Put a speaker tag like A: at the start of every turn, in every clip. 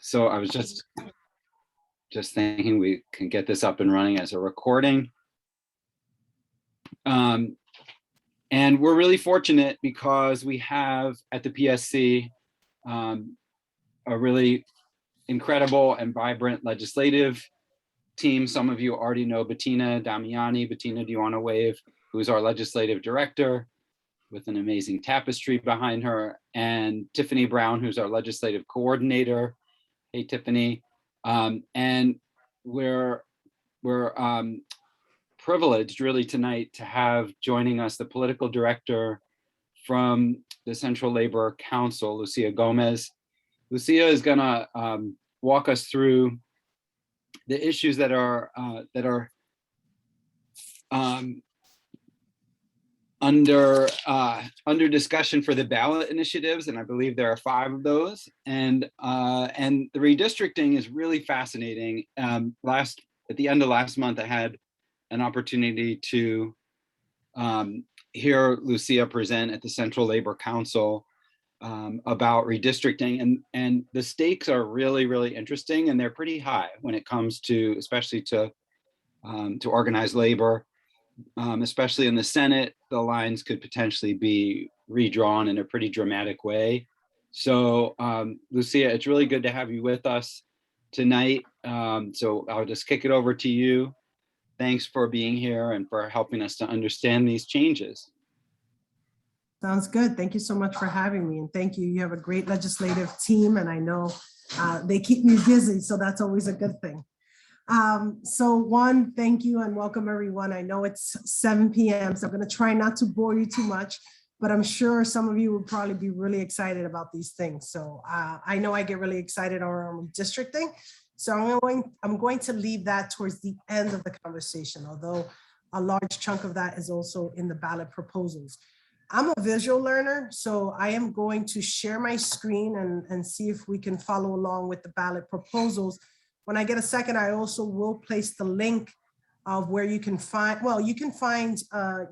A: So I was just thinking we can get this up and running as a recording. And we're really fortunate because we have at the PSC a really incredible and vibrant legislative team. Some of you already know Bettina Damiani. Bettina, do you want to wave? Who's our legislative director with an amazing tapestry behind her, and Tiffany Brown, who's our legislative coordinator. Hey, Tiffany. And we're privileged really tonight to have joining us the political director from the Central Labor Council, Lucia Gomez. Lucia is gonna walk us through the issues that are under discussion for the ballot initiatives, and I believe there are 5 of those. And the redistricting is really fascinating. At the end of last month, I had an opportunity to hear Lucia present at the Central Labor Council about redistricting, and the stakes are really, really interesting, and they're pretty high when it comes to, especially to organized labor. Especially in the Senate, the lines could potentially be redrawn in a pretty dramatic way. So Lucia, it's really good to have you with us tonight. So I'll just kick it over to you. Thanks for being here and for helping us to understand these changes.
B: Sounds good. Thank you so much for having me. And thank you. You have a great legislative team, and I know they keep me busy, so that's always a good thing. So one, thank you and welcome everyone. I know it's 7 p.m. so I'm going to try not to bore you too much, but I'm sure some of you will probably be really excited about these things. So I know I get really excited around redistricting. So I'm going to leave that towards the end of the conversation, although a large chunk of that is also in the ballot proposals. I'm a visual learner, so I am going to share my screen and see if we can follow along with the ballot proposals. When I get a second, I also will place the link of where you can find, well, you can find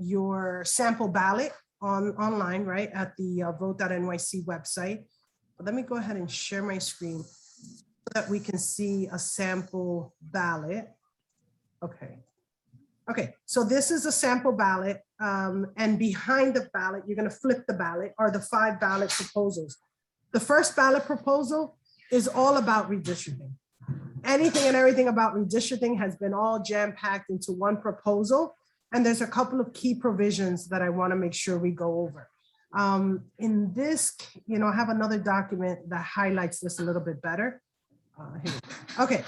B: your sample ballot online, right, at the vote.nyc website. But let me go ahead and share my screen so that we can see a sample ballot. Okay, so this is a sample ballot, and behind the ballot, you're gonna flip the ballot, are the 5 ballot proposals. The first ballot proposal is all about redistricting. Anything and everything about redistricting has been all jam-packed into one proposal. And there's a couple of key provisions that I want to make sure we go over. In this, I have another document that highlights this a little bit better. Okay,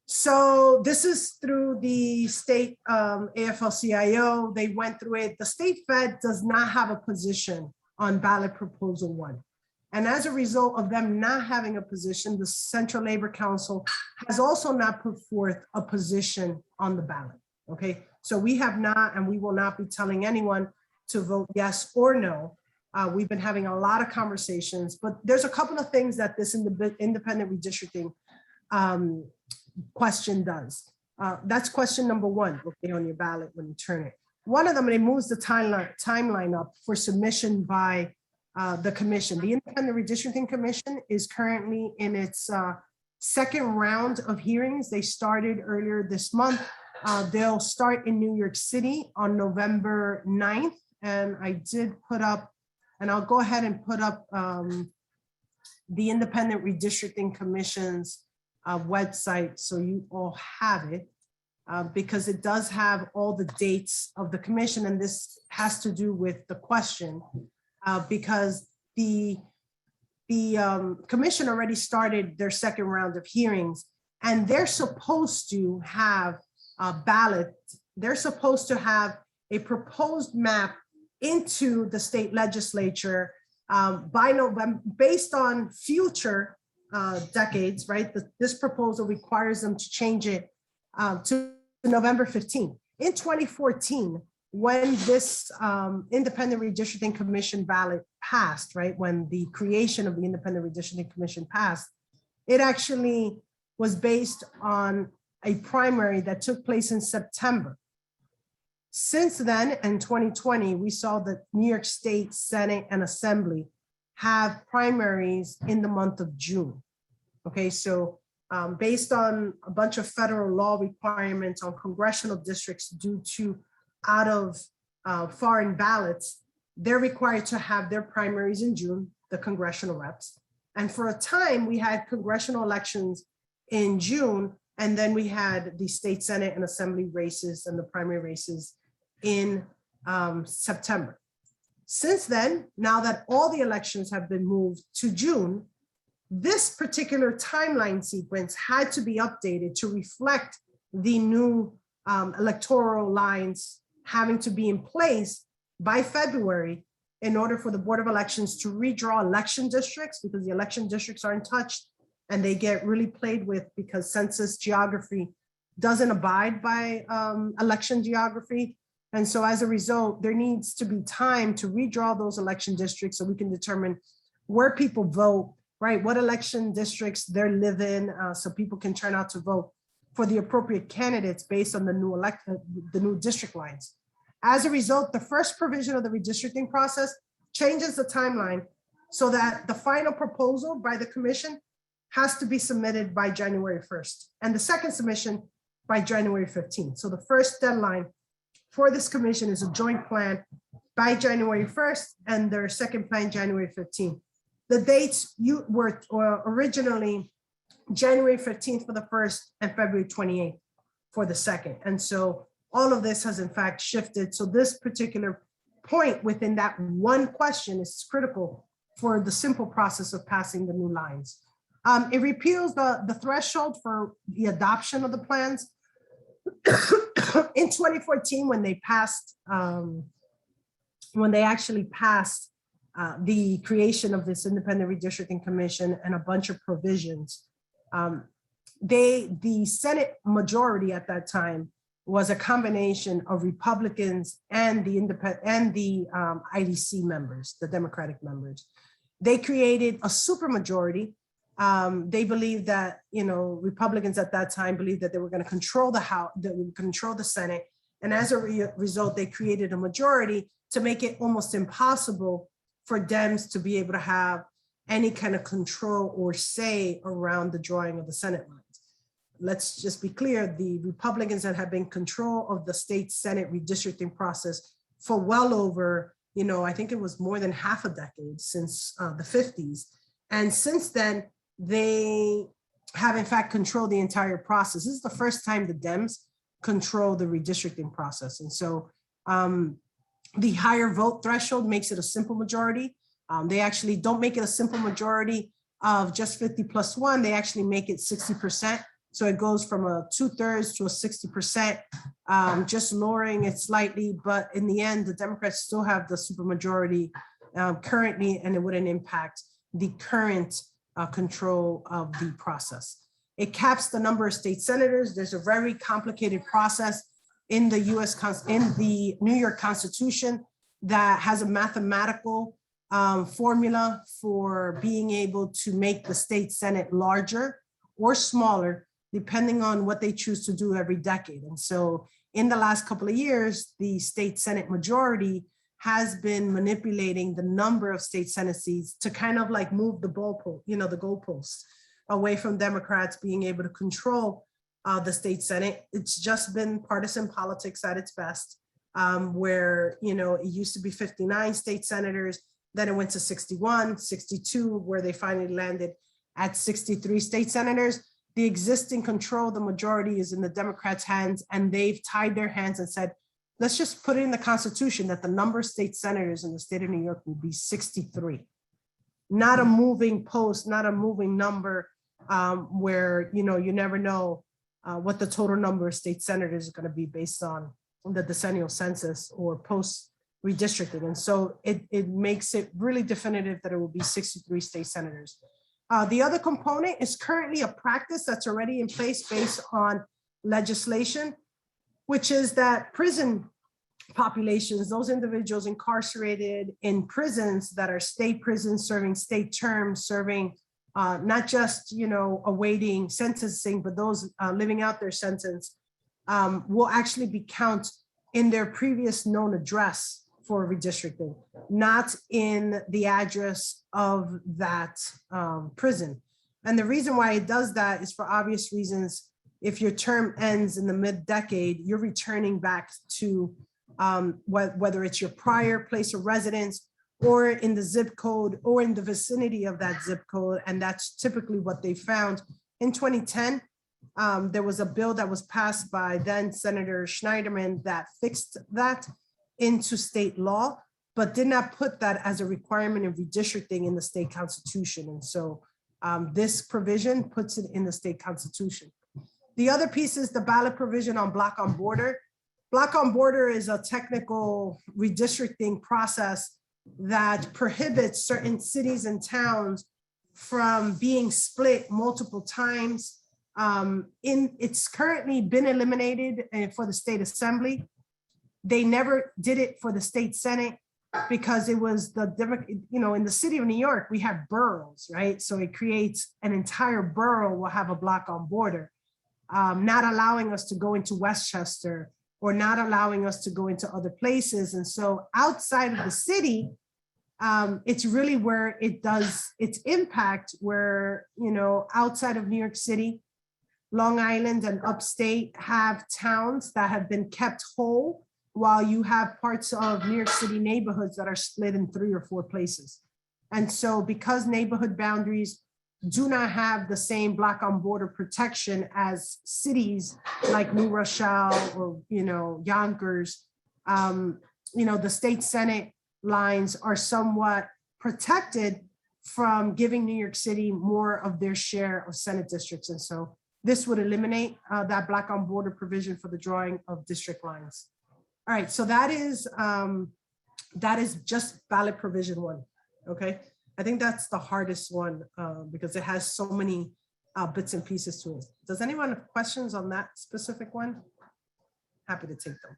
B: so this is through the state AFL-CIO. They went through it. The state Fed does not have a position on ballot proposal 1. And as a result of them not having a position, the Central Labor Council has also not put forth a position on the ballot, okay? So we have not, and we will not be telling anyone to vote yes or no. We've been having a lot of conversations, but there's a couple of things that this independent redistricting question does. That's question number 1, okay, on your ballot when you turn it. One of them, it moves the timeline up for submission by the commission. The Independent Redistricting Commission is currently in its second round of hearings. They started earlier this month. They'll start in New York City on November 9th. And I did put up, and I'll go ahead and put up the Independent Redistricting Commission's website so you all have it, because it does have all the dates of the commission. And this has to do with the question. Because the commission already started their second round of hearings, and they're supposed to have a ballot. They're supposed to have a proposed map into the state legislature by November, based on future decades, right? This proposal requires them to change it to November 15th. In 2014, when this Independent Redistricting Commission ballot passed, right, when the creation of the Independent Redistricting Commission passed, it actually was based on a primary that took place in September. Since then, in 2020, we saw that New York State Senate and Assembly have primaries in the month of June, Okay, so based on a bunch of federal law requirements on congressional districts due to out of foreign ballots, they're required to have their primaries in June, the congressional reps. And for a time, we had congressional elections in June, and then we had the state Senate and Assembly races and the primary races in September. Since then, now that all the elections have been moved to June, this particular timeline sequence had to be updated to reflect the new electoral lines having to be in place by February in order for the Board of Elections to redraw election districts, because the election districts are untouched and they get really played with because census geography doesn't abide by election geography. And so as a result, there needs to be time to redraw those election districts so we can determine where people vote, right? What election districts they live in, so people can turn out to vote for the appropriate candidates based on the new district lines. As a result, the first provision of the redistricting process changes the timeline so that the final proposal by the commission has to be submitted by January 1st, and the second submission by January 15th. So the first deadline for this commission is a joint plan by January 1st, and their second plan January 15th. The dates were originally January 15th for the first and February 28th for the second. And so all of this has in fact shifted. So this particular point within that one question is critical for the simple process of passing the new lines. It repeals the threshold for the adoption of the plans. In 2014, when they passed, when they actually passed the creation of this independent redistricting commission and a bunch of provisions, the Senate majority at that time was a combination of Republicans and the IDC members, the Democratic members. They created a supermajority. They believed that, Republicans at that time believed that they were going to control the House, that would control the Senate. And as a result, they created a majority to make it almost impossible for Dems to be able to have any kind of control or say around the drawing of the Senate lines. Let's just be clear, the Republicans that have been in control of the state Senate redistricting process for well over, I think it was more than half a decade, since the 50s. And since then, they have in fact controlled the entire process. This is the first time the Dems control the redistricting process. And so the higher vote threshold makes it a simple majority. They actually don't make it a simple majority of just 50+1. They actually make it 60%. So it goes from a 2/3 to a 60%, just lowering it slightly. But in the end, the Democrats still have the supermajority currently, and it wouldn't impact the current control of the process. It caps the number of state senators. There's a very complicated process in the in the New York Constitution that has a mathematical formula for being able to make the state Senate larger or smaller, depending on what they choose to do every decade. And so in the last couple of years, the state Senate majority has been manipulating the number of state Senate seats to kind of like move the goalposts away from Democrats being able to control the state Senate. It's just been partisan politics at its best, where, it used to be 59 state senators, then it went to 61, 62, where they finally landed at 63 state senators. The existing control, the majority is in the Democrats' hands, and they've tied their hands and said, let's just put it in the Constitution that the number of state senators in the state of New York will be 63. Not a moving post, not a moving number, where, you never know what the total number of state senators is going to be based on the decennial census or post redistricting. And so it makes it really definitive that it will be 63 state senators. The other component is currently a practice that's already in place based on legislation, which is that prison populations, those individuals incarcerated in prisons that are state prisons, serving state terms, serving not just, awaiting sentencing, but those living out their sentence, will actually be counted in their previous known address for redistricting, not in the address of that prison. And the reason why it does that is for obvious reasons. If your term ends in the mid-decade, you're returning back to whether it's your prior place of residence or in the zip code or in the vicinity of that zip code. And that's typically what they found. In 2010, there was a bill that was passed by then Senator Schneiderman that fixed that into state law, but did not put that as a requirement of redistricting in the state constitution. And so this provision puts it in the state constitution. The other piece is the ballot provision on block on border. Block on border is a technical redistricting process that prohibits certain cities and towns from being split multiple times. It's currently been eliminated for the state assembly. They never did it for the state senate because it was in the city of New York, we have boroughs, right? So it creates an entire borough will have a block on border, not allowing us to go into Westchester or not allowing us to go into other places. And so outside of the city, it's really where it does its impact, where, outside of New York City, Long Island and upstate have towns that have been kept whole, while you have parts of New York City neighborhoods that are split in 3 or 4 places. And so because neighborhood boundaries do not have the same block on border protection as cities like New Rochelle or, Yonkers, the state Senate lines are somewhat protected from giving New York City more of their share of Senate districts. And so this would eliminate that block on border provision for the drawing of district lines. All right, so that is just ballot provision 1, okay? I think that's the hardest one because it has so many bits and pieces to it. Does anyone have questions on that specific one? Happy to take them.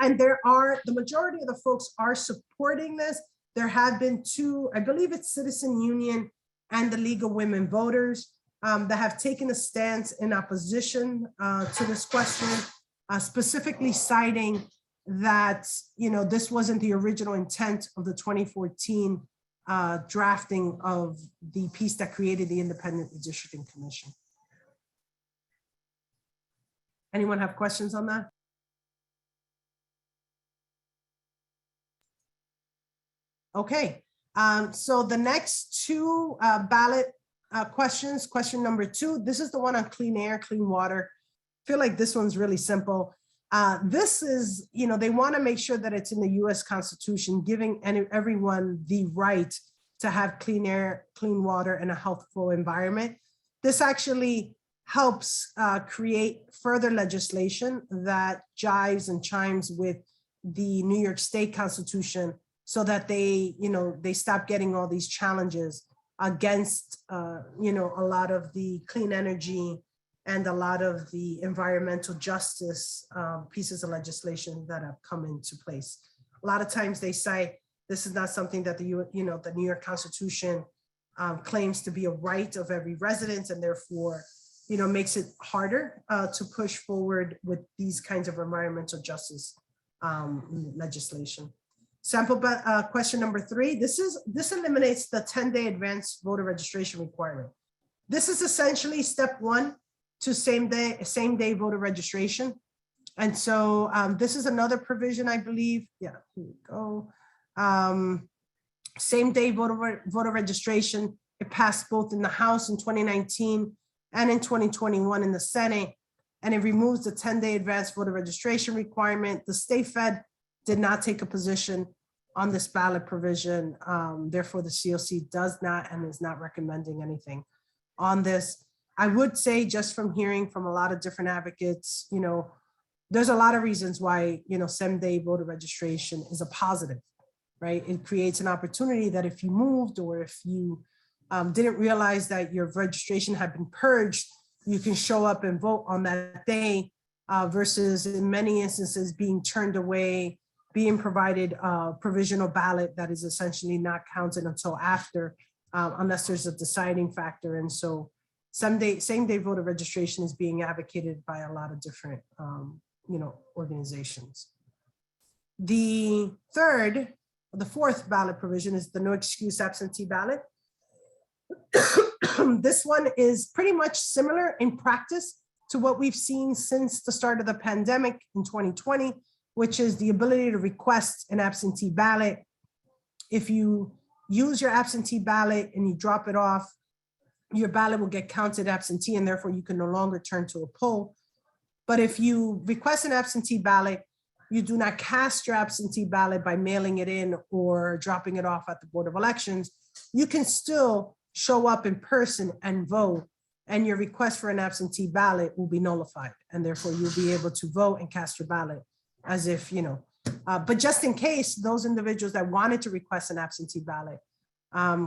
B: And the majority of the folks are supporting this. There have been 2, I believe it's Citizen Union and the League of Women Voters that have taken a stance in opposition to this question, specifically citing that, this wasn't the original intent of the 2014 drafting of the piece that created the Independent Redistricting Commission. Anyone have questions on that? Okay, so the next 2 ballot questions, question number 2, this is the one on clean air, clean water. I feel like this one's really simple. This is, they want to make sure that it's in the US Constitution, giving everyone the right to have clean air, clean water, and a healthful environment. This actually helps create further legislation that jives and chimes with the New York State Constitution, so that they stop getting all these challenges against, a lot of the clean energy and a lot of the environmental justice pieces of legislation that have come into place. A lot of times they say this is not something that the New York Constitution claims to be a right of every resident, and therefore, makes it harder to push forward with these kinds of environmental justice legislation. Sample question number 3, this eliminates the 10-day advance voter registration requirement. This is essentially step 1 to same day voter registration. And so this is another provision, I believe. Yeah, here we go. Same day voter registration. It passed both in the House in 2019 and in 2021 in the Senate. And it removes the 10-day advance voter registration requirement. The state Fed did not take a position on this ballot provision. Therefore, the COC does not and is not recommending anything on this. I would say, just from hearing from a lot of different advocates, there's a lot of reasons why, same-day voter registration is a positive, right? It creates an opportunity that if you moved or if you didn't realize that your registration had been purged, you can show up and vote on that day versus in many instances being turned away, being provided a provisional ballot that is essentially not counted until after, unless there's a deciding factor. And so same-day voter registration is being advocated by a lot of different, organizations. The fourth ballot provision is the no excuse absentee ballot. This one is pretty much similar in practice to what we've seen since the start of the pandemic in 2020, which is the ability to request an absentee ballot. If you use your absentee ballot and you drop it off, your ballot will get counted absentee and therefore you can no longer turn to a poll. But if you request an absentee ballot, you do not cast your absentee ballot by mailing it in or dropping it off at the Board of Elections. You can still show up in person and vote, and your request for an absentee ballot will be nullified, and therefore you'll be able to vote and cast your ballot as if, you know, but just in case, those individuals that wanted to request an absentee ballot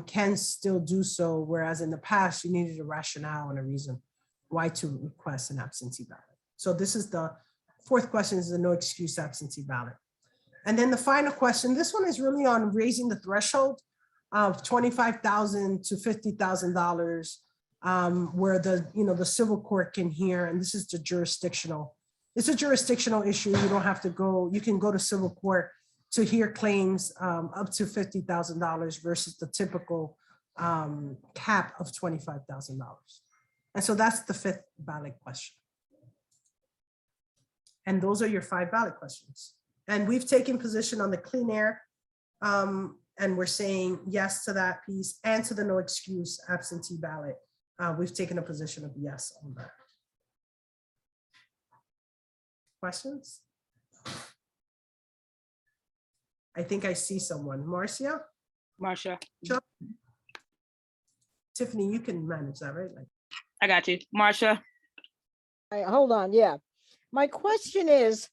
B: can still do so, whereas in the past you needed a rationale and a reason why to request an absentee ballot. So this is the fourth question, is the no excuse absentee ballot. And then the final question, this one is really on raising the threshold of $25,000 to $50,000, where the civil court can hear, and this is the jurisdictional. It's a jurisdictional issue. You don't have to go, you can go to civil court to hear claims up to $50,000 versus the typical cap of $25,000. And so that's the fifth ballot question. And those are your 5 ballot questions. And we've taken position on the clean air, and we're saying yes to that piece and to the no excuse absentee ballot. We've taken a position of yes on that. Questions? I think I see someone. Marcia?
C: Marsha.
B: Tiffany, you can manage that, right?
C: I got you. Marsha.
D: All right, hold on, yeah. My question is,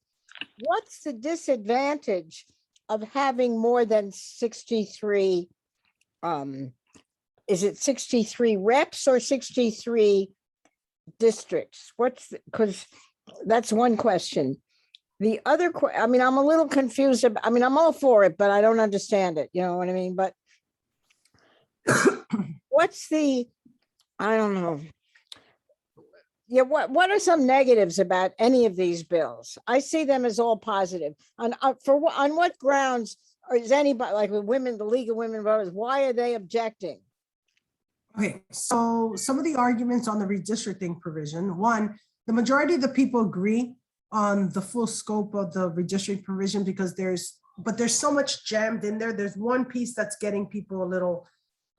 D: what's the disadvantage of having more than 63, is it 63 reps or 63 districts? Because that's one question. The other, I mean, I'm a little confused. I mean, I'm all for it, but I don't understand it. You know what I mean? But what's the, I don't know. Yeah, what are some negatives about any of these bills? I see them as all positive. On what grounds, or is anybody, like with women, the League of Women Voters, why are they objecting?
B: Okay, so some of the arguments on the redistricting provision, one, the majority of the people agree on the full scope of the redistricting provision because there's so much jammed in there. There's one piece that's getting people a little,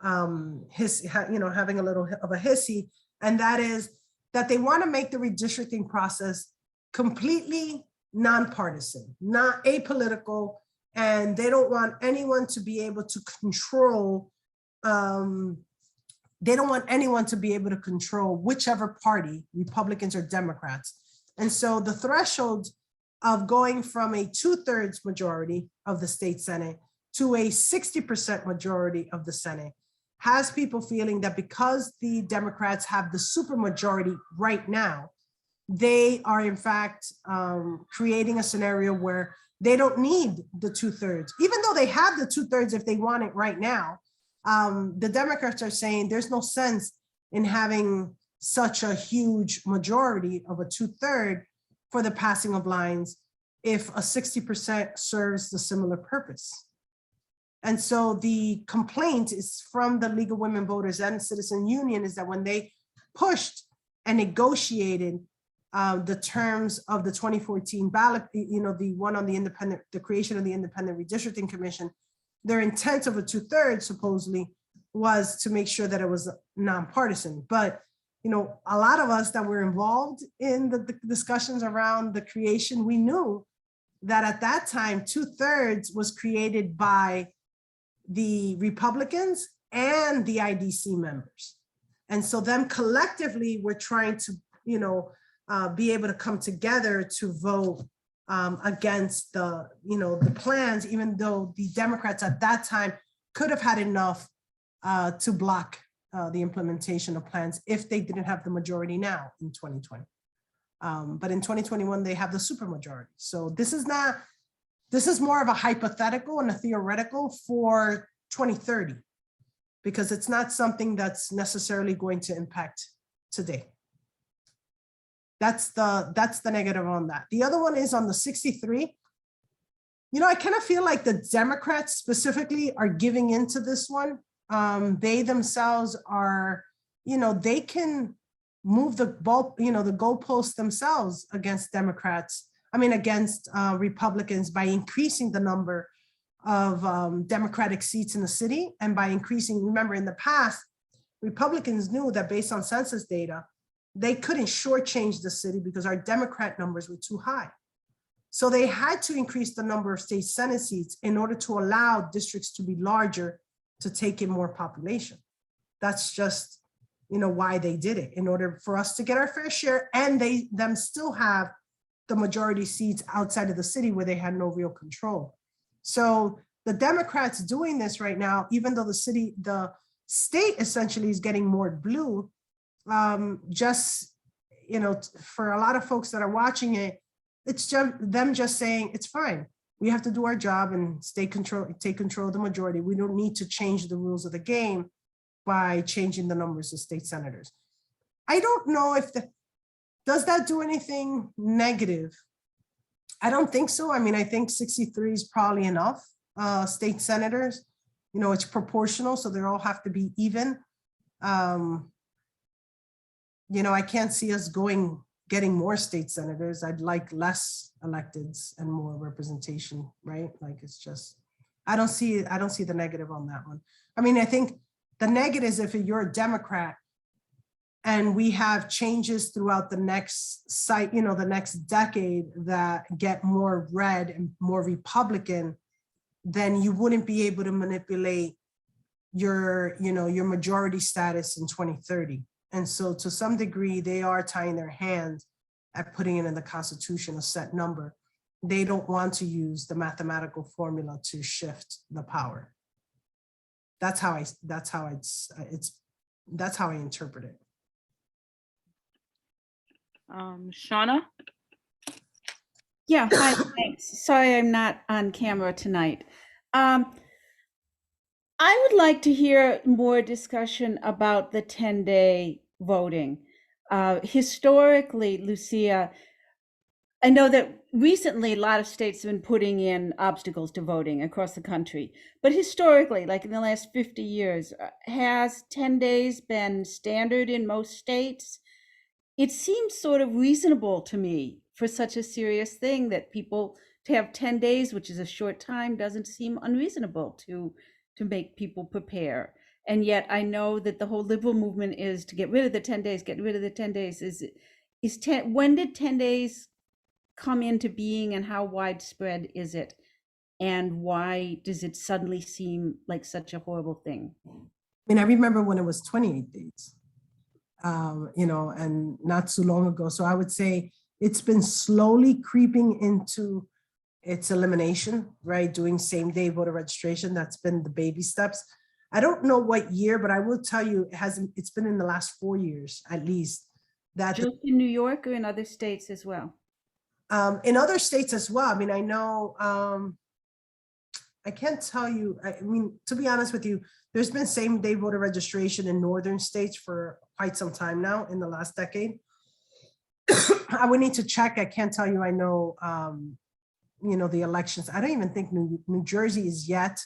B: having a little of a hissy, and that is that they want to make the redistricting process completely nonpartisan, not apolitical, and they don't want anyone to be able to control, whichever party, Republicans or Democrats. And so the threshold of going from a 2/3 majority of the state Senate to a 60% majority of the Senate has people feeling that because the Democrats have the supermajority right now, they are in fact creating a scenario where they don't need the 2/3, even though they have the 2/3 if they want it right now. The Democrats are saying there's no sense in having such a huge majority of a 2/3 for the passing of lines if a 60% serves the similar purpose. And so the complaint is from the League of Women Voters and Citizen Union is that when they pushed and negotiated the terms of the 2014 ballot, the one on the creation of the Independent Redistricting Commission, their intent of a 2/3 supposedly was to make sure that it was nonpartisan. But a lot of us that were involved in the discussions around the creation, we knew that at that time, 2/3 was created by the Republicans and the IDC members. And so them collectively were trying to, be able to come together to vote against the plans, even though the Democrats at that time could have had enough to block the implementation of plans if they didn't have the majority now in 2020. But in 2021, they have the supermajority. So this is more of a hypothetical and a theoretical for 2030, because it's not something that's necessarily going to impact today. That's the negative on that. The other one is on the 63. I kind of feel like the Democrats specifically are giving into this one they themselves are, they can move the ball, the goalposts themselves against against Republicans by increasing the number of Democratic seats in the city, and by increasing, remember in the past, Republicans knew that based on census data, they couldn't shortchange the city because our Democrat numbers were too high. So they had to increase the number of state Senate seats in order to allow districts to be larger to take in more population. That's just, why they did it, in order for us to get our fair share, and them still have the majority seats outside of the city where they had no real control. So the Democrats doing this right now, even though the state essentially is getting more blue, just, for a lot of folks that are watching it, it's just them just saying, it's fine. We have to do our job and take control of the majority. We don't need to change the rules of the game by changing the numbers of state senators. I don't know if does that do anything negative? I don't think so. I think 63 is probably enough state senators. It's proportional, so they all have to be even. I can't see us getting more state senators. I'd like less electeds and more representation, right? It's just, I don't see the negative on that one. I think the negative is if you're a Democrat and we have changes throughout the next the next decade that get more red and more Republican, then you wouldn't be able to manipulate your majority status in 2030. And so to some degree, they are tying their hands at putting it in the Constitution, a set number. They don't want to use the mathematical formula to shift the power. That's how I interpret it.
C: Shauna?
E: Yeah, hi, thanks. Sorry I'm not on camera tonight. I would like to hear more discussion about the 10-day voting. Historically, Lucia, I know that recently a lot of states have been putting in obstacles to voting across the country, but historically, like in the last 50 years, has 10 days been standard in most states? It seems sort of reasonable to me for such a serious thing that people to have 10 days, which is a short time, doesn't seem unreasonable to make people prepare. And yet I know that the whole liberal movement is to get rid of the 10 days, get rid of the 10 days. When did 10 days come into being and how widespread is it? And why does it suddenly seem like such a horrible thing?
B: I remember when it was 28 days, and not too long ago. So I would say it's been slowly creeping into its elimination, right? Doing same day voter registration. That's been the baby steps. I don't know what year, but I will tell you it's been in the last 4 years, at least. That
E: just in New York or in other states as well?
B: In other states as well. I know, I can't tell you, to be honest with you, there's been same day voter registration in northern states for quite some time now in the last decade. I would need to check. I can't tell you. I know, the elections. I don't even think New Jersey is yet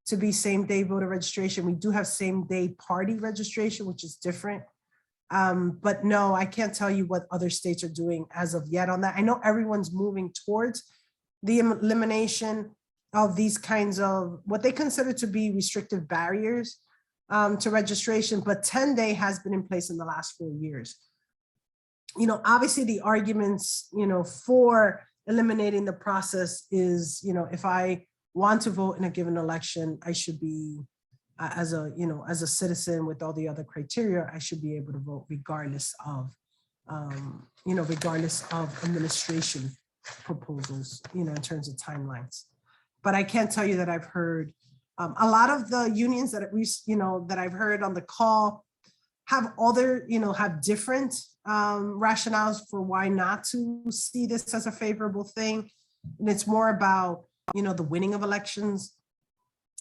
B: to be same day voter registration. We do have same day party registration, which is different. But no, I can't tell you what other states are doing as of yet on that. I know everyone's moving towards the elimination of these kinds of what they consider to be restrictive barriers to registration, but 10-day has been in place in the last 4 years. Obviously the arguments, for eliminating the process is, if I want to vote in a given election, I should be, as a citizen with all the other criteria, I should be able to vote regardless of, administration proposals, in terms of timelines. But I can't tell you that I've heard a lot of the unions that that I've heard on the call have have different rationales for why not to see this as a favorable thing. And it's more about, the winning of elections.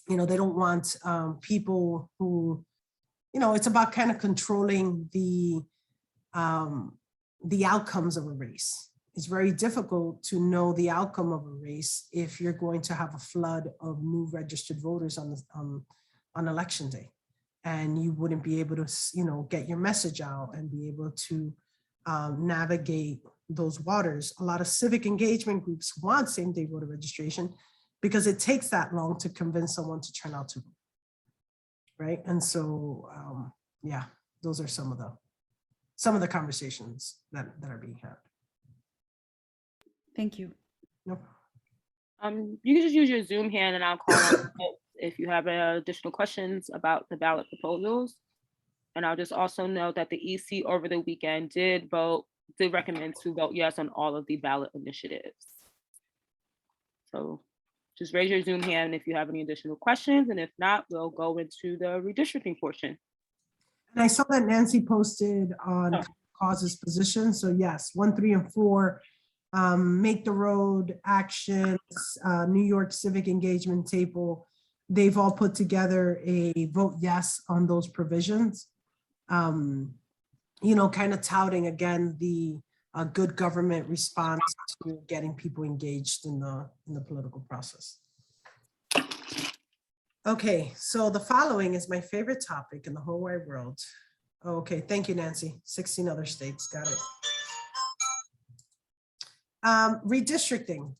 B: They don't want people who, it's about kind of controlling the outcomes of a race. It's very difficult to know the outcome of a race if you're going to have a flood of new registered voters on election day. and you wouldn't be able to, get your message out and be able to navigate those waters. A lot of civic engagement groups want same-day voter registration because it takes that long to convince someone to turn out to vote, right? And so, yeah, those are some of the conversations that are being had.
E: Thank you.
B: No.
C: You can just use your Zoom hand and I'll call on if you have additional questions about the ballot proposals. And I'll just also note that the EC over the weekend did recommend to vote yes on all of the ballot initiatives. So just raise your Zoom hand if you have any additional questions. And if not, we'll go into the redistricting portion.
B: And I saw that Nancy posted on causes position. So yes, 1, 3, and 4, Make the Road actions, New York Civic Engagement Table, they've all put together a vote yes on those provisions. Kind of touting again the good government response to getting people engaged in the political process. Okay, so the following is my favorite topic in the whole wide world. Okay, thank you, Nancy. 16 other states, got it. Redistricting.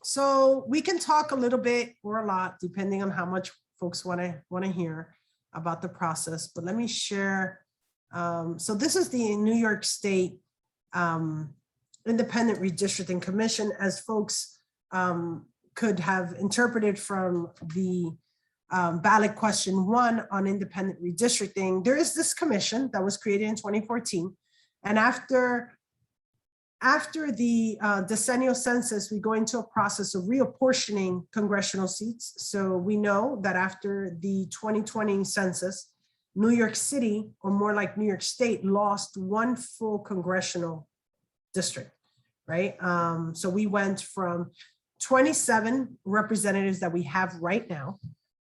B: So we can talk a little bit or a lot, depending on how much folks want to hear about the process, but let me share. So this is the New York State Independent Redistricting Commission, as folks could have interpreted from the ballot question 1 on independent redistricting. There is this commission that was created in 2014, and after the decennial census, we go into a process of reapportioning congressional seats. So we know that after the 2020 census, New York City, or more like New York State, lost 1 full congressional district, right? So we went from 27 representatives that we have right now,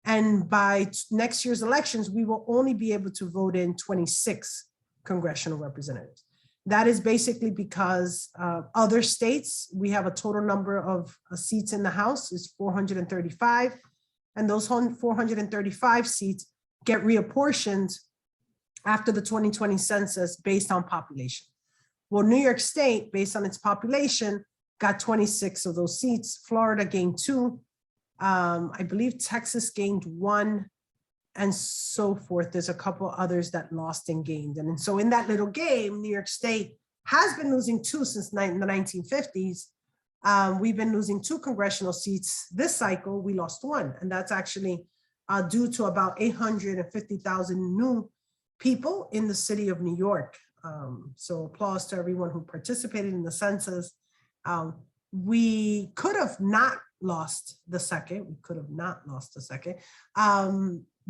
B: and by next year's elections, we will only be able to vote in 26 congressional representatives. That is basically because other states, we have a total number of seats in the House is 435, and those 435 seats get reapportioned after the 2020 census based on population. Well, New York State, based on its population, got 26 of those seats. Florida gained 2. I believe Texas gained 1, and so forth. There's a couple others that lost and gained. And so in that little game, New York State has been losing 2 since the 1950s. We've been losing 2 congressional seats. This cycle, we lost 1. And that's actually due to about 850,000 new people in the city of New York. So applause to everyone who participated in the census. We could have not lost the second.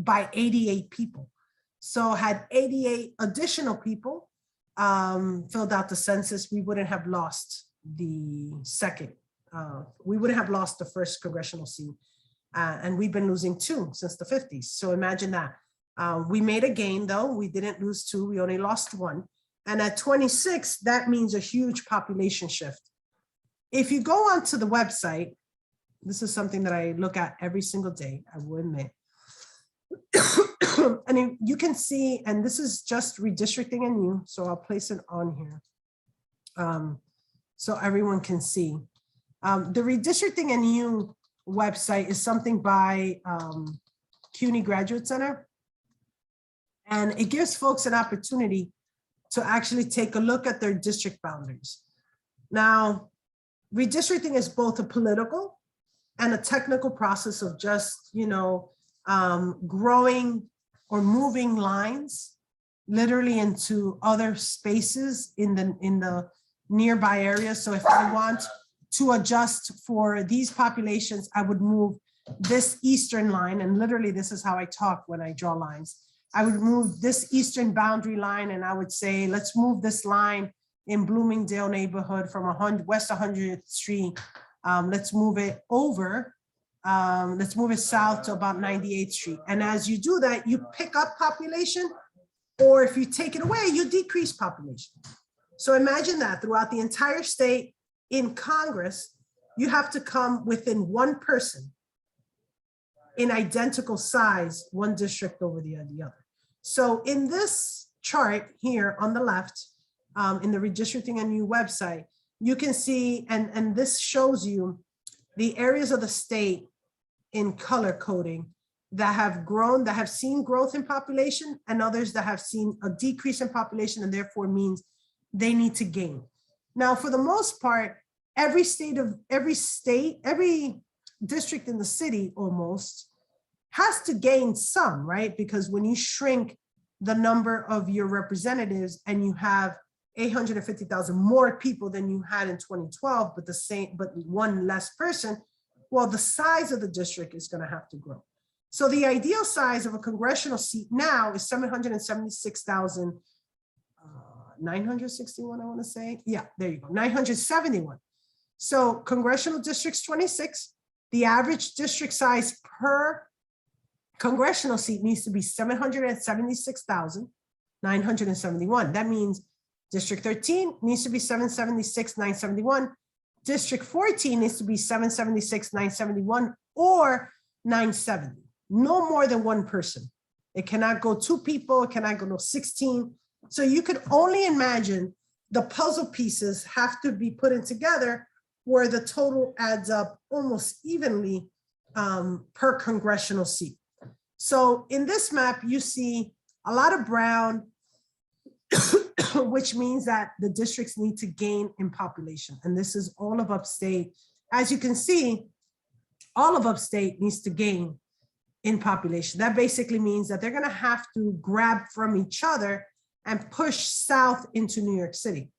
B: By 88 people. So had 88 additional people filled out the census, we wouldn't have lost the second. We wouldn't have lost the first congressional seat. And we've been losing 2 since the 50s. So imagine that. We made a gain though. We didn't lose 2, we only lost 1. And at 26, that means a huge population shift. If you go onto the website, this is something that I look at every single day, I will admit. And you can see, and this is just redistricting and you, so I'll place it on here so everyone can see. The redistricting and you website is something by CUNY Graduate Center, and it gives folks an opportunity to actually take a look at their district boundaries. Now, redistricting is both a political and a technical process of just, growing or moving lines literally into other spaces in the nearby area. So if I want to adjust for these populations, I would move this eastern line, and literally this is how I talk when I draw lines. I would move this eastern boundary line, and I would say, let's move this line in Bloomingdale neighborhood from West 100th Street. Let's move it over. Let's move it south to about 98th Street. And as you do that, you pick up population, or if you take it away, you decrease population. So imagine that throughout the entire state in Congress, you have to come within 1 person in identical size, 1 district over the other. So in this chart here on the left, in the Redistricting NU website, you can see, and this shows you the areas of the state in color coding that have grown, that have seen growth in population, and others that have seen a decrease in population, and therefore means they need to gain. Now, for the most part, every district in the city almost has to gain some, right? Because when you shrink the number of your representatives and you have 850,000 more people than you had in 2012, but one less person, well, the size of the district is going to have to grow. So the ideal size of a congressional seat now is 776,961, I want to say. Yeah, there you go, 971. So congressional districts 26, the average district size per congressional seat needs to be 776,971. That means District 13 needs to be 776,971. District 14 needs to be 776,971 or 970. No more than one person. It cannot go 2 people, it cannot go 16. So you could only imagine the puzzle pieces have to be put in together where the total adds up almost evenly per congressional seat. So in this map, you see a lot of brown, which means that the districts need to gain in population. And this is all of upstate. As you can see, all of upstate needs to gain in population. That basically means that they're going to have to grab from each other and push south into New York City.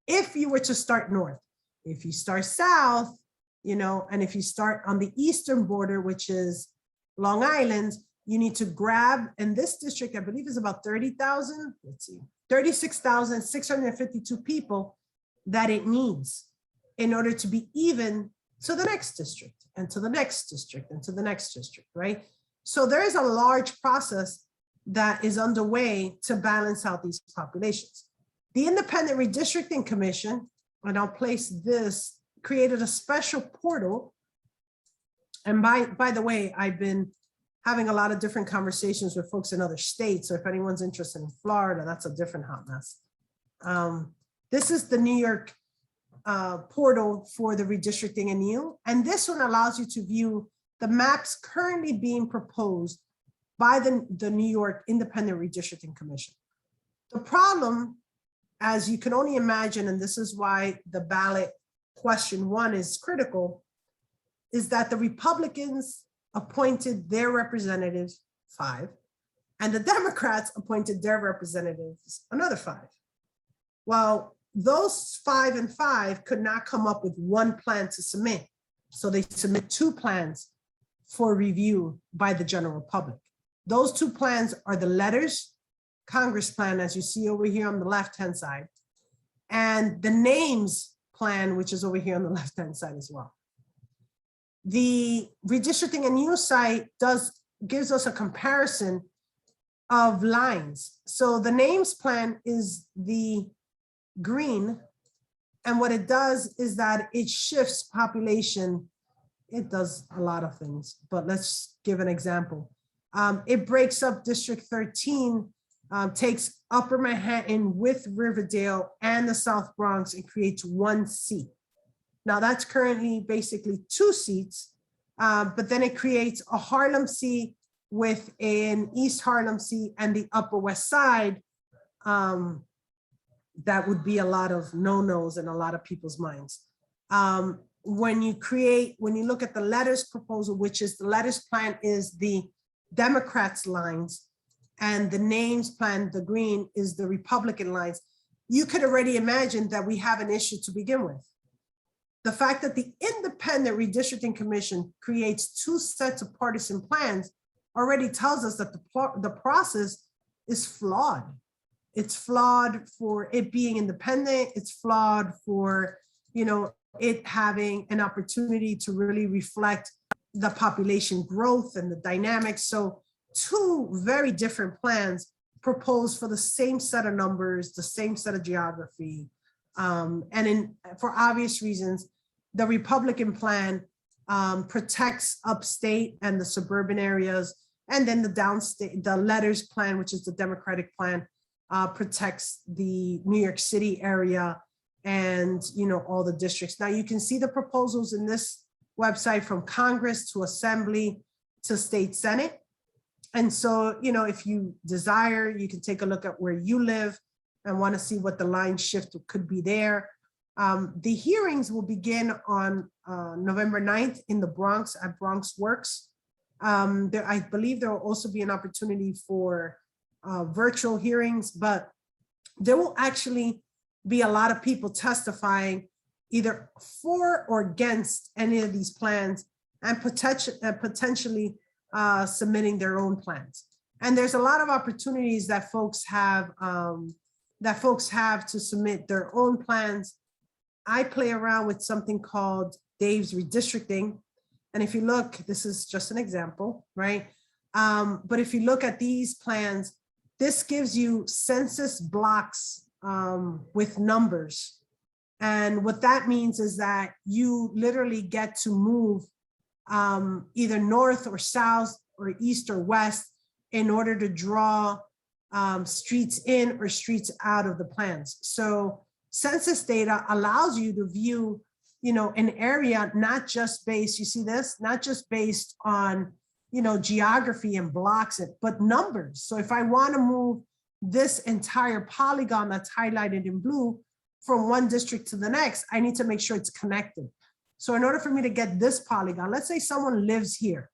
B: If you were to start north, if you start south, and if you start on the eastern border, which is Long Island, you need to grab, and this district, I believe, is about 30,000, let's see, 36,652 people that it needs in order to be even to the next district and to the next district and to the next district, right? So there is a large process that is underway to balance out these populations. The Independent Redistricting Commission, and I'll place this, created a special portal. And by the way, I've been having a lot of different conversations with folks in other states. So if anyone's interested in Florida, that's a different hot mess. This is the New York portal for the Redistricting NU. And this one allows you to view the maps currently being proposed by the New York Independent Redistricting Commission. The problem, as you can only imagine, and this is why the ballot question 1 is critical, is that the Republicans appointed their representatives 5, and the Democrats appointed their representatives another 5. Well, those 5 and 5 could not come up with one plan to submit. So they submit 2 plans for review by the general public. Those 2 plans are the letters, Congress plan, as you see over here on the left-hand side, and the names plan, which is over here on the left-hand side as well. The Redistricting NU site gives us a comparison of lines. So the names plan is the green, and what it does is that it shifts population. It does a lot of things, but let's give an example. It breaks up District 13, takes Upper Manhattan with Riverdale and the South Bronx and creates 1 seat. Now that's currently basically 2 seats, but then it creates a Harlem seat with an East Harlem seat and the Upper West Side. That would be a lot of no-nos in a lot of people's minds. When you look at the letters proposal, which is the letters plan is the Democrats' lines, and the names plan, the green, is the Republican lines, you could already imagine that we have an issue to begin with. The fact that the Independent Redistricting Commission creates 2 sets of partisan plans already tells us that the process is flawed. It's flawed for it being independent. It's flawed for, it having an opportunity to really reflect the population growth and the dynamics. So 2 very different plans proposed for the same set of numbers, the same set of geography. For obvious reasons, the Republican plan protects upstate and the suburban areas, And then the downstate, the letters plan, which is the Democratic plan, protects the New York City area and, you know, all the districts. Now you can see the proposals in this website from Congress to Assembly to State Senate. And so, you know, if you desire, you can take a look at where you live and want to see what the line shift could be there. The hearings will begin on November 9th in the Bronx at Bronx Works. I believe there will also be an opportunity for virtual hearings, but there will actually be a lot of people testifying either for or against any of these plans and potentially submitting their own plans. And there's a lot of opportunities that folks have to submit their own plans. I play around with something called Dave's Redistricting. And if you look, this is just an example, right? But if you look at these plans, this gives you census blocks with numbers. And what that means is that you literally get to move either north or south or east or west in order to draw streets in or streets out of the plans. So census data allows you to view, you know, an area, not just based, you see this, not just based on, you know, geography and blocks, but numbers. So if I want to move this entire polygon that's highlighted in blue from one district to the next, I need to make sure it's connected. So in order for me to get this polygon, let's say someone lives here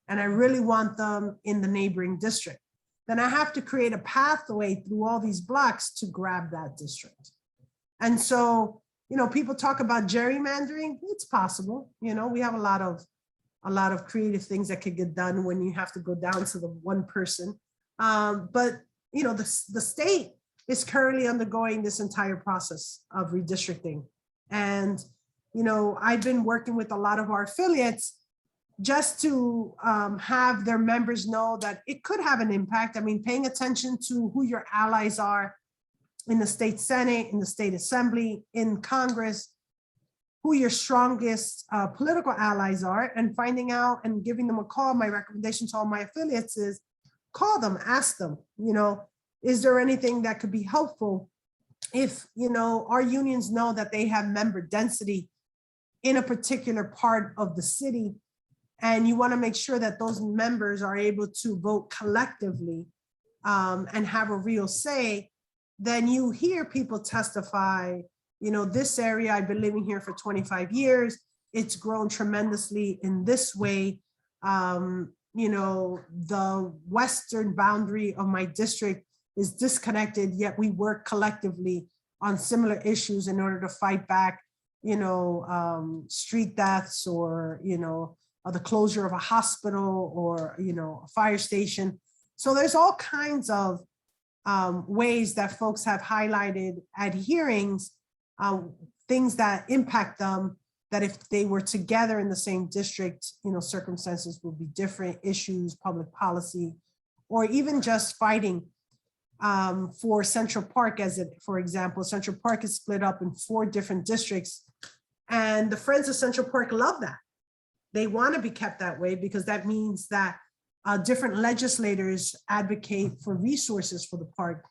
B: and I really want them in the neighboring district, then I have to create a pathway through all these blocks to grab that district. And so, you know, people talk about gerrymandering. It's possible. You know, we have a lot of creative things that could get done when you have to go down to the one person. But, you know, the state is currently undergoing this entire process of redistricting. And, you know, I've been working with a lot of our affiliates just to have their members know that it could have an impact. I mean, paying attention to who your allies are in the state Senate, in the state Assembly, in Congress, who your strongest political allies are, and finding out and giving them a call. My recommendation to all my affiliates is call them, ask them, you know, is there anything that could be helpful if, you know, our unions know that they have member density in a particular part of the city, and you want to make sure that those members are able to vote collectively and have a real say, then you hear people testify, you know, this area, I've been living here for 25 years. It's grown tremendously in this way. You know, the western boundary of my district is disconnected, yet we work collectively on similar issues in order to fight back, you know, street deaths or, you know, the closure of a hospital or, you know, a fire station. So there's all kinds of ways that folks have highlighted at hearings, things that impact them, that if they were together in the same district, you know, circumstances would be different, issues, public policy, or even just fighting for Central Park, for example. Central Park is split up in 4 different districts, and the Friends of Central Park love that. They want to be kept that way because that means that different legislators advocate for resources for the park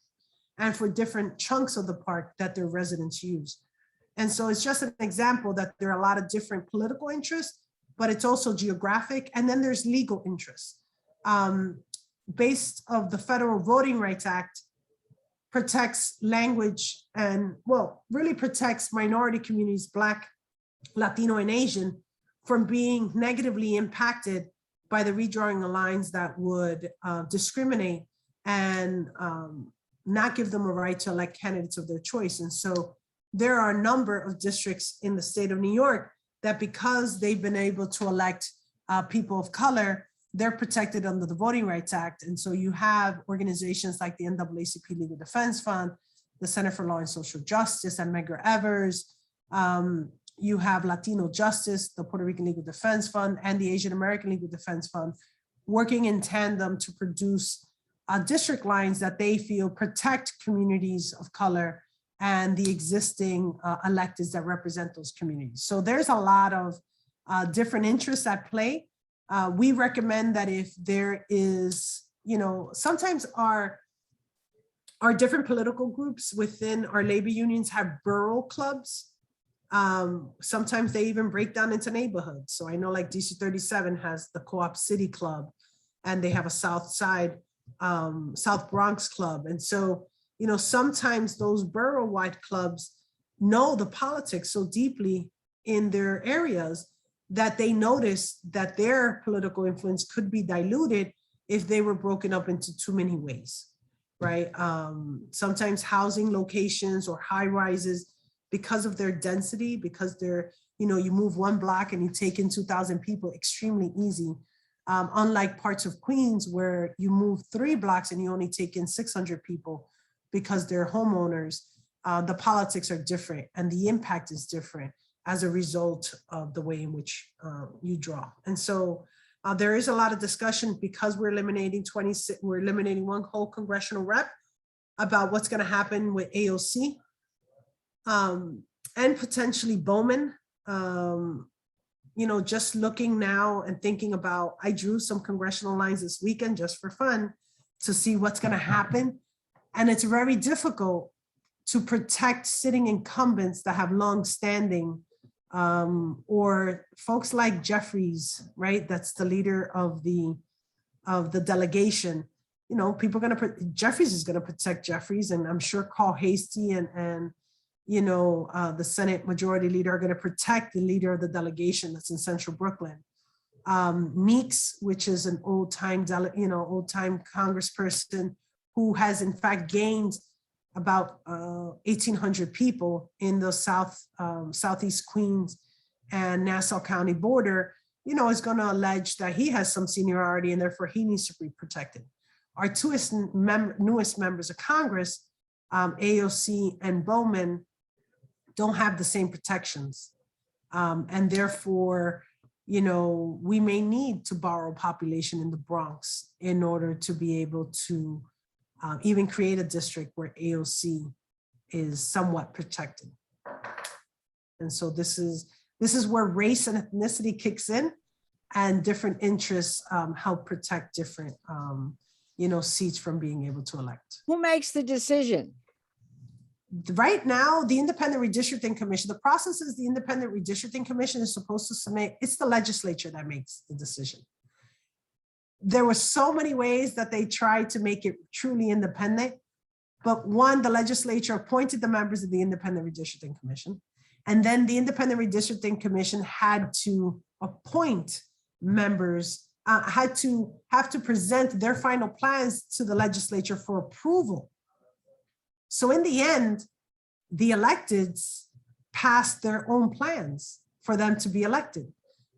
B: and for different chunks of the park that their residents use. And so it's just an example that there are a lot of different political interests, but it's also geographic. And then there's legal interests. Based of the Federal Voting Rights Act protects language and, well, really protects minority communities, Black, Latino, and Asian, from being negatively impacted by the redrawing of lines that would discriminate and not give them a right to elect candidates of their choice. And so there are a number of districts in the state of New York that, because they've been able to elect people of color, they're protected under the Voting Rights Act. And so you have organizations like the NAACP Legal Defense Fund, the Center for Law and Social Justice, and Medgar Evers. You have Latino Justice, the Puerto Rican Legal Defense Fund, and the Asian American Legal Defense Fund, working in tandem to produce district lines that they feel protect communities of color and the existing electeds that represent those communities. So there's a lot of different interests at play. We recommend that if there is, sometimes our different political groups within our labor unions have borough clubs. Sometimes they even break down into neighborhoods. So I know like DC 37 has the Co-op City Club, and they have a South Bronx Club. And so, sometimes those borough-wide clubs know the politics so deeply in their areas that they notice that their political influence could be diluted if they were broken up into too many ways, right? Sometimes housing locations or high rises, because of their density, because they're, you move one block and you take in 2,000 people, extremely easy. Unlike parts of Queens where you move 3 blocks and you only take in 600 people because they're homeowners, the politics are different and the impact is different as a result of the way in which you draw. And so there is a lot of discussion because we're eliminating 26, we're eliminating 1 whole congressional rep about what's gonna happen with AOC and potentially Bowman. Just looking now and thinking about, I drew some congressional lines this weekend just for fun to see what's gonna happen. And it's very difficult to protect sitting incumbents that have long-standing or folks like Jeffries, right? That's the leader of the delegation. People are gonna Jeffries is gonna protect Jeffries, and I'm sure Carl Hastie and the Senate Majority Leader are gonna protect the leader of the delegation that's in Central Brooklyn. Meeks, which is an old-time congressperson who has in fact gained about 1,800 people in the Southeast Queens and Nassau County border, is going to allege that he has some seniority and therefore he needs to be protected. Our newest members of Congress, AOC and Bowman, don't have the same protections. And therefore, we may need to borrow population in the Bronx in order to be able to even create a district where AOC is somewhat protected. And so this is where race and ethnicity kicks in, and different interests help protect different seats from being able to elect.
D: Who makes the decision?
B: Right now, the Independent Redistricting Commission, the process is the Independent Redistricting Commission is supposed to submit, it's the legislature that makes the decision. There were so many ways that they tried to make it truly independent, but one, the legislature appointed the members of the Independent Redistricting Commission, and then the Independent Redistricting Commission had to appoint members, have to present their final plans to the legislature for approval. So in the end, the electeds passed their own plans for them to be elected.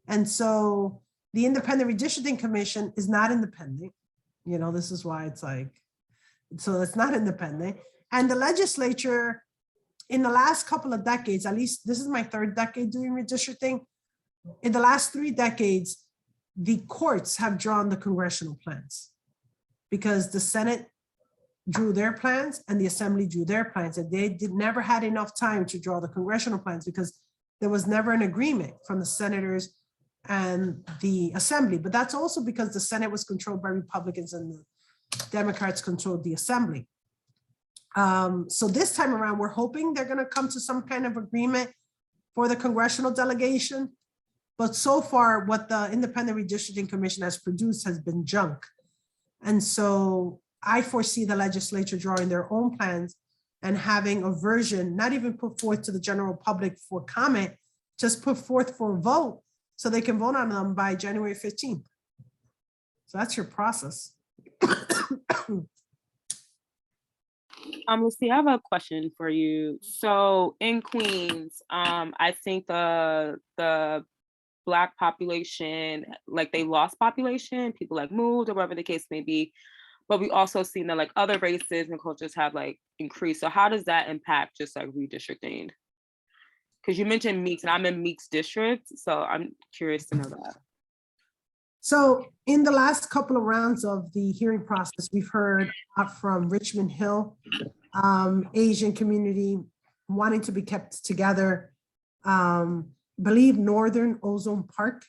B: And so the Independent Redistricting Commission is not independent. This is why it's so it's not independent. And the legislature in the last couple of decades, at least this is my 3rd decade doing redistricting. In the last 3 decades, the courts have drawn the congressional plans because the Senate drew their plans and the Assembly drew their plans, and they never had enough time to draw the congressional plans because there was never an agreement from the senators and the Assembly. But that's also because the Senate was controlled by Republicans and the Democrats controlled the Assembly. So this time around, we're hoping they're going to come to some kind of agreement for the congressional delegation. But so far, what the Independent Redistricting Commission has produced has been junk. And so I foresee the legislature drawing their own plans and having a version, not even put forth to the general public for comment, just put forth for a vote so they can vote on them by January 15th. So that's your process.
C: Lucy, I have a question for you. So in Queens, I think the Black population, they lost population, people moved or whatever the case may be. But we also seen that other races and cultures have increased. So how does that impact just redistricting? Because you mentioned Meeks and I'm in Meeks district, so I'm curious to know that.
B: So in the last couple of rounds of the hearing process, we've heard from Richmond Hill, Asian community wanting to be kept together, believe Northern Ozone Park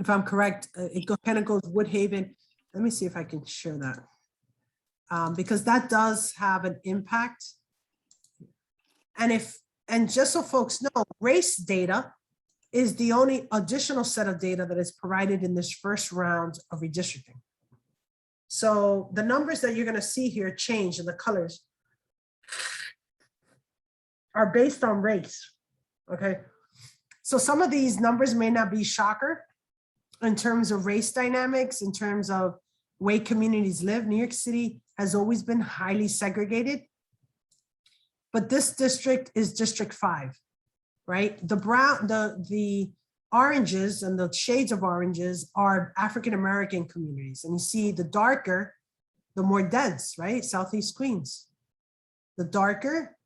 B: if I'm correct, it kind of goes Woodhaven. Let me see if I can share that. Because that does have an impact. And just so folks know, race data is the only additional set of data that is provided in this first round of redistricting. So the numbers that you're going to see here change in the colors are based on race, okay? So some of these numbers may not be shocker in terms of race dynamics, in terms of way communities live. New York City has always been highly segregated, but this district is District 5, right? The oranges and the shades of oranges are African-American communities. And you see the darker, the more dense, right? Southeast Queens. The darker,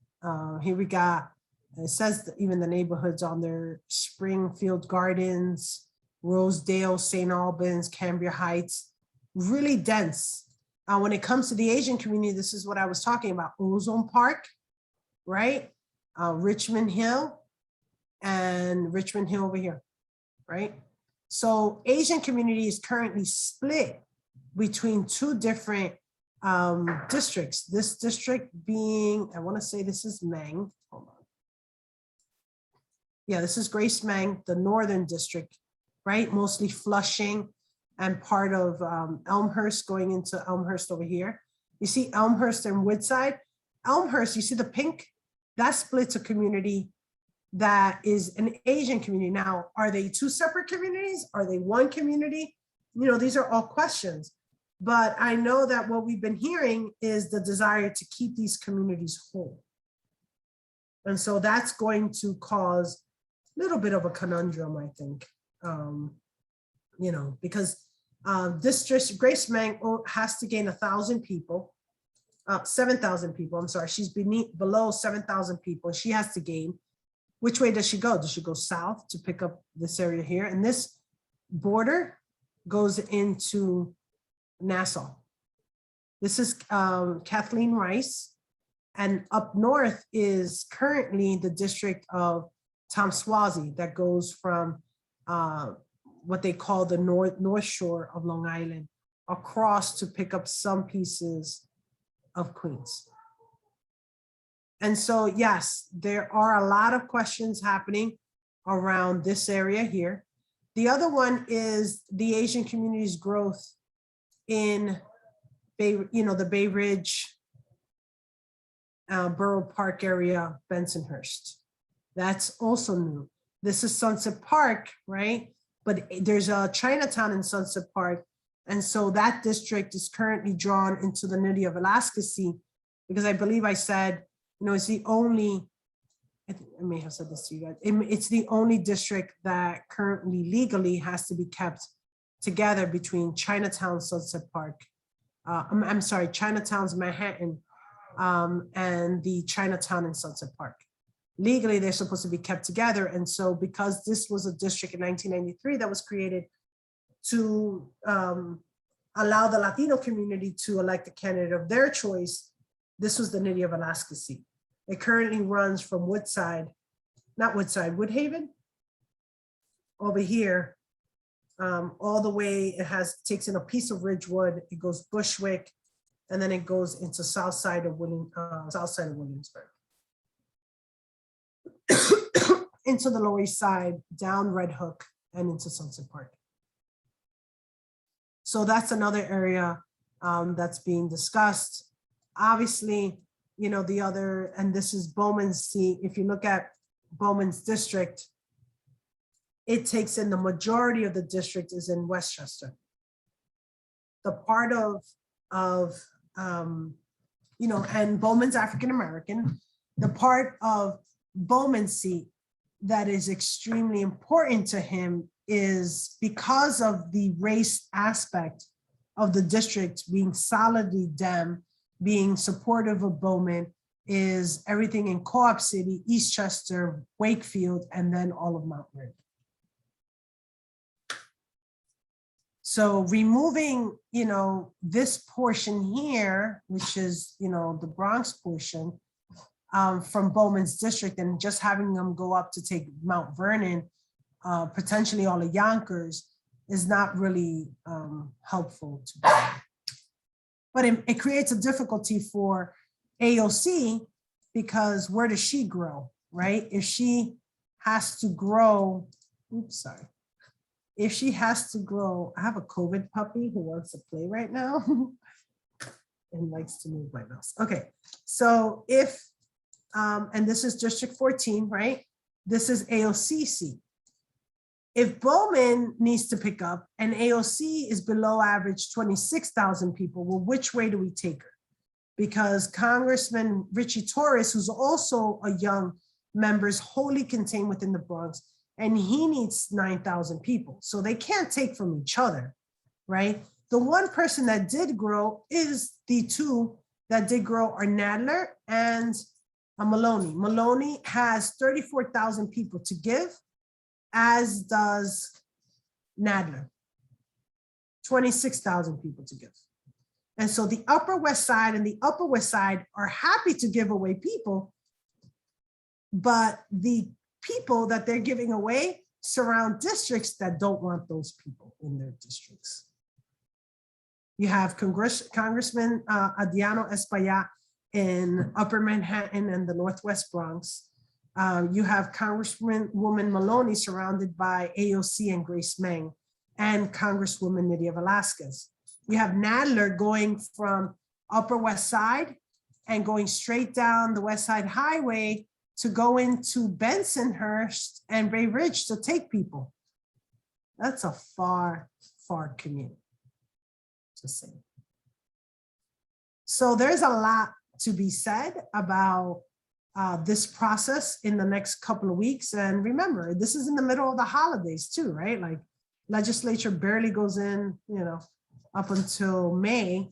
B: here we got, it says that even the neighborhoods on there, Springfield Gardens, Rosedale, St. Albans, Cambria Heights, really dense. When it comes to the Asian community, this is what I was talking about, Ozone Park, right? Richmond Hill and Richmond Hill over here, right? So Asian community is currently split between two different districts. This district being, I want to say this is Meng. Hold on. Yeah, this is Grace Meng, the northern district, right? Mostly Flushing and part of Elmhurst going into Elmhurst over here. You see Elmhurst and Woodside. Elmhurst, you see the pink? That splits a community that is an Asian community. Now, are they two separate communities? Are they one community? You know, these are all questions. But I know that what we've been hearing is the desire to keep these communities whole. And so that's going to cause a little bit of a conundrum, I think, you know, because this district, Grace Meng has to gain 1,000 people, 7,000 people, I'm sorry, she's below 7,000 people, she has to gain. Which way does she go? Does she go south to pick up this area here? And this border goes into Nassau. This is Kathleen Rice. And up north is currently the district of Tom Swazi that goes from what they call the North Shore of Long Island across to pick up some pieces of Queens. And so, yes, there are a lot of questions happening around this area here. The other one is the Asian community's growth in the Bay Ridge, Borough Park area, Bensonhurst. That's also new. This is Sunset Park, right? But there's a Chinatown in Sunset Park. And so that district is currently drawn into the Nitty of Alaskasy, because I believe I said, you know, it's the only, I may have said this to you guys, it's the only district that currently legally has to be kept together between Chinatown, Sunset Park, I'm sorry, Chinatown's Manhattan, and the Chinatown in Sunset Park. Legally, they're supposed to be kept together. And so because this was a district in 1993 that was created to allow the Latino community to elect a candidate of their choice, this was the Nitty of Alaskasy. It currently runs from Woodside, not Woodside, Woodhaven, over here, all the way. It takes in a piece of Ridgewood. It goes Bushwick, and then it goes into south side of Williamsburg, into the Lower East Side, down Red Hook, and into Sunset Park. So that's another area that's being discussed. Obviously, you know, the other, and this is Bowman's seat. If you look at Bowman's district, it takes in the majority of the district is in Westchester. The part of you know, and Bowman's African-American, the part of Bowman's seat that is extremely important to him is because of the race aspect of the district being solidly Dem, being supportive of Bowman, is everything in Co-op City, Eastchester, Wakefield, and then all of Mount Vernon. So removing, you know, this portion here, which is, you know, the Bronx portion from Bowman's district, and just having them go up to take Mount Vernon, potentially all of Yonkers, is not really helpful to them. But it creates a difficulty for AOC because where does she grow, right? If she has to grow, oops, sorry. If she has to grow, I have a COVID puppy who wants to play right now and likes to move my mouse. Okay, so if, and this is District 14, right? This is AOC seat. If Bowman needs to pick up and AOC is below average 26,000 people, well, which way do we take her? Because Congressman Richie Torres, who's also a young member, is wholly contained within the Bronx, and he needs 9,000 people. So they can't take from each other, right? The one person that did grow is the two that did grow are Nadler and Maloney. Maloney has 34,000 people to give, as does Nadler, 26,000 people to give. And so the Upper West Side and the Upper West Side are happy to give away people, but the people that they're giving away surround districts that don't want those people in their districts. You have Congressman Adriano Espaillat in Upper Manhattan and the Northwest Bronx. You have Congresswoman Maloney surrounded by AOC and Grace Meng and Congresswoman Nydia Velasquez. You have Nadler going from Upper West Side and going straight down the West Side Highway to go into Bensonhurst and Bay Ridge to take people. That's a far, far commute, to say. So there's a lot to be said about this process in the next couple of weeks. And remember, this is in the middle of the holidays too, right? Like legislature barely goes in, up until May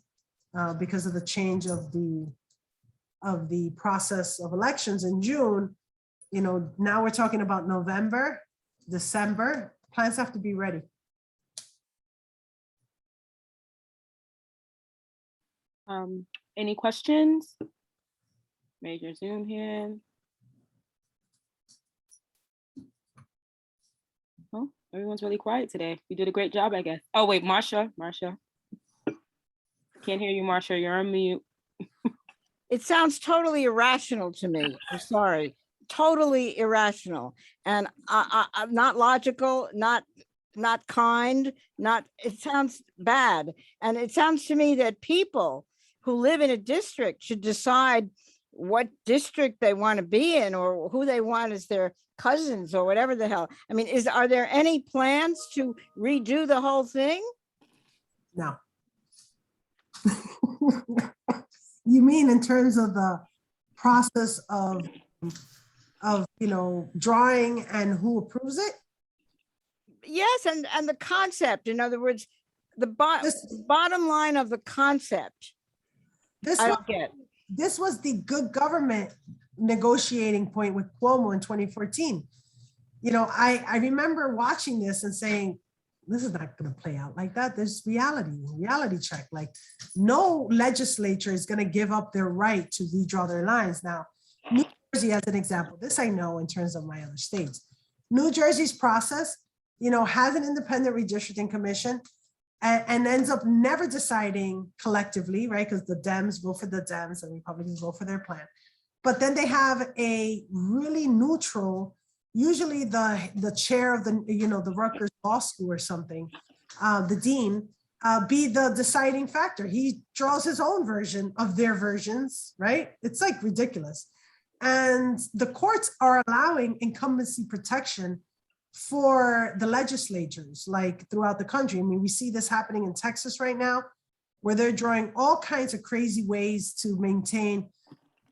B: because of the change of the process of elections in June. Now we're talking about November, December. Plans have to be ready.
C: Any questions? Major Zoom hand. Oh, everyone's really quiet today. You did a great job, I guess. Oh wait, Marsha. Can't hear you, Marsha. You're on mute.
D: It sounds totally irrational to me. I'm sorry. Totally irrational. And I'm not logical, not kind, it sounds bad. And it sounds to me that people who live in a district should decide what district they want to be in or who they want as their cousins or whatever the hell. I mean, are there any plans to redo the whole thing?
B: No. You mean in terms of the process of drawing and who approves it?
D: Yes, and the concept. In other words, the bottom line of the concept. I don't get.
B: This was the good government negotiating point with Cuomo in 2014. I remember watching this and saying, this is not going to play out like that. There's reality check. Like no legislature is going to give up their right to redraw their lines. Now, New Jersey, as an example, this I know in terms of my other states. New Jersey's process, has an independent redistricting commission and ends up never deciding collectively, right? Because the Dems vote for the Dems and Republicans vote for their plan. But then they have a really neutral, usually the chair of the Rutgers Law School or something, the dean, be the deciding factor. He draws his own version of their versions, right? It's like ridiculous. And the courts are allowing incumbency protection for the legislatures, like throughout the country. I mean, we see this happening in Texas right now, where they're drawing all kinds of crazy ways to maintain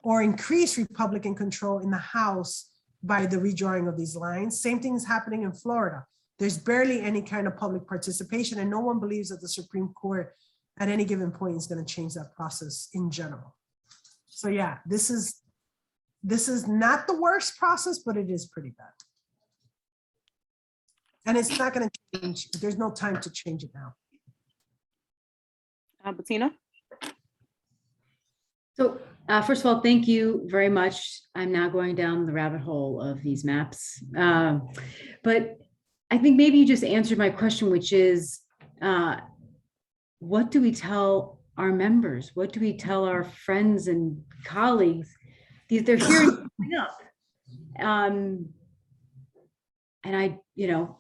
B: or increase Republican control in the House by the redrawing of these lines. Same thing is happening in Florida. There's barely any kind of public participation, and no one believes that the Supreme Court at any given point is going to change that process in general. So yeah, this is not the worst process, but it is pretty bad. And it's not going to change. There's no time to change it now.
C: Bettina?
F: So first of all, thank you very much. I'm now going down the rabbit hole of these maps. But I think maybe you just answered my question, which is, what do we tell our members? What do we tell our friends and colleagues? They're hearing coming up. And I, want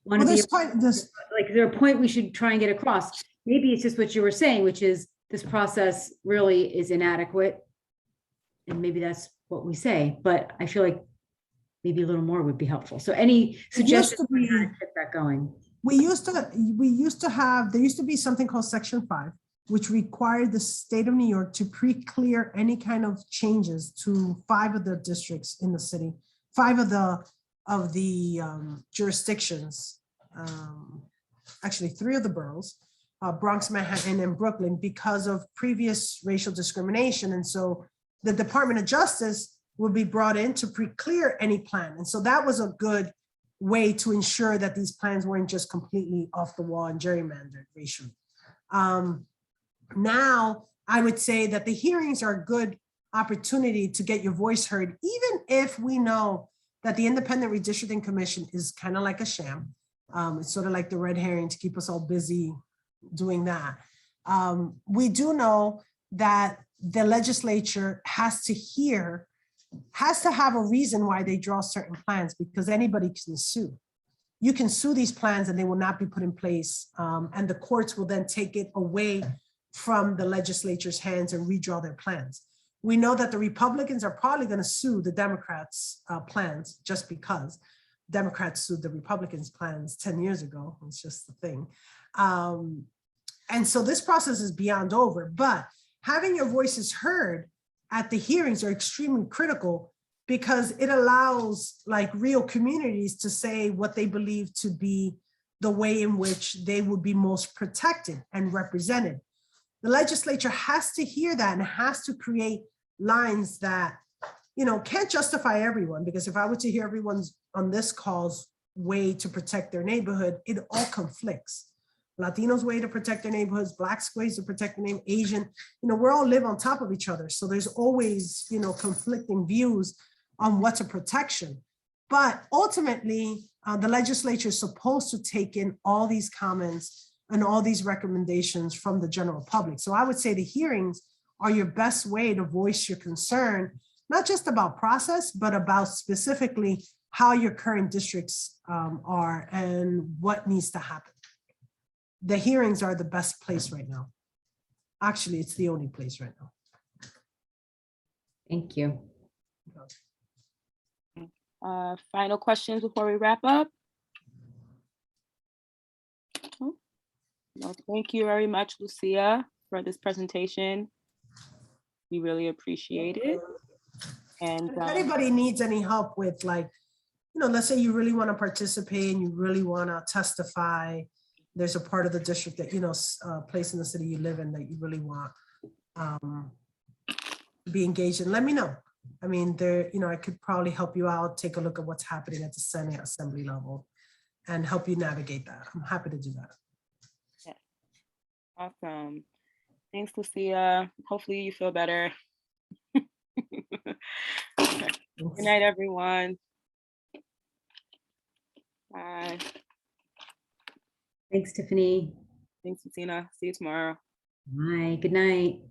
B: Well,
F: to be
B: this point, this,
F: like, is there a point we should try and get across? Maybe it's just what you were saying, which is this process really is inadequate. And maybe that's what we say, but I feel like maybe a little more would be helpful. So any suggestions
B: to be-
F: on how to get that going?
B: we used to have, there used to be something called Section 5, which required the state of New York to pre-clear any kind of changes to 5 of the districts in the city, 5 of the jurisdictions, actually 3 of the boroughs, Bronx, Manhattan, and Brooklyn, because of previous racial discrimination. And so the Department of Justice would be brought in to pre-clear any plan. And so that was a good way to ensure that these plans weren't just completely off the wall and gerrymandered racially. Now, I would say that the hearings are a good opportunity to get your voice heard, even if we know that the Independent Redistricting Commission is kind of like a sham. It's sort of like the red herring to keep us all busy doing that. We do know that the legislature has to have a reason why they draw certain plans, because anybody can sue. You can sue these plans and they will not be put in place, and the courts will then take it away from the legislature's hands and redraw their plans. We know that the Republicans are probably going to sue the Democrats' plans, just because Democrats sued the Republicans' plans 10 years ago. It's just the thing. And so this process is beyond over, but having your voices heard at the hearings are extremely critical, because it allows like real communities to say what they believe to be the way in which they would be most protected and represented. The legislature has to hear that and has to create lines that, can't justify everyone, because if I were to hear everyone's on this call's way to protect their neighborhood, it all conflicts. Latinos' way to protect their neighborhoods, Blacks' ways to protect their name, Asian, we all live on top of each other. So there's always, conflicting views on what's a protection. But ultimately, the legislature is supposed to take in all these comments and all these recommendations from the general public. So I would say the hearings are your best way to voice your concern, not just about process, but about specifically how your current districts are and what needs to happen. The hearings are the best place right now. Actually, it's the only place right now.
F: Thank you.
C: Final questions before we wrap up? Well, thank you very much, Lucia, for this presentation. We really appreciate it. And
B: if anybody needs any help with, like, let's say you really want to participate and you really want to testify, there's a part of the district that, place in the city you live in that you really want to be engaged in, let me know. I mean, I could probably help you out, take a look at what's happening at the Senate Assembly level and help you navigate that. I'm happy to do that.
C: yeah. Awesome. Thanks, Lucia. Hopefully you feel better. Good night, everyone. Bye.
F: Thanks, Tiffany.
C: Thanks, Lucina. See you tomorrow.
F: Bye. Good night.